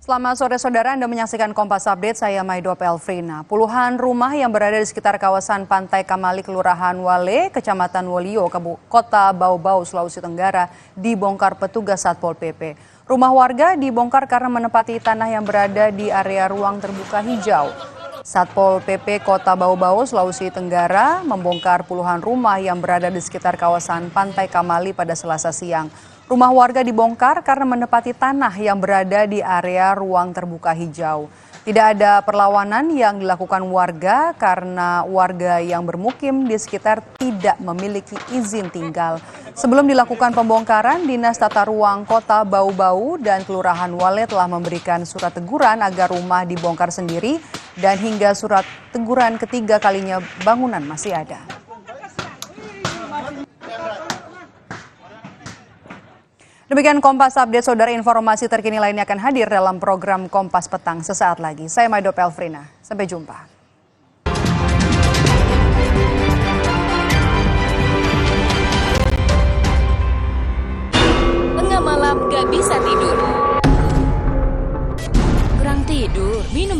Selamat sore saudara, Anda menyaksikan Kompas Update, saya Maido Pelfrina. Puluhan rumah yang berada di sekitar kawasan Pantai Kamali, Kelurahan Wale, Kecamatan Wolio, Kota Bau-Bau, Sulawesi Tenggara, dibongkar petugas Satpol PP. Rumah warga dibongkar karena menempati tanah yang berada di area ruang terbuka hijau. Satpol PP Kota Bau-Bau, Sulawesi Tenggara membongkar puluhan rumah yang berada di sekitar kawasan Pantai Kamali pada Selasa siang. Rumah warga dibongkar karena menempati tanah yang berada di area ruang terbuka hijau. Tidak ada perlawanan yang dilakukan warga karena warga yang bermukim di sekitar tidak memiliki izin tinggal. Sebelum dilakukan pembongkaran, Dinas Tata Ruang Kota Bau-Bau dan Kelurahan Wale telah memberikan surat teguran agar rumah dibongkar sendiri dan hingga surat teguran ketiga kalinya bangunan masih ada. Demikian Kompas Update, saudara. Informasi terkini lainnya akan hadir dalam program Kompas Petang sesaat lagi. Saya Maido Pelfrina. Sampai jumpa.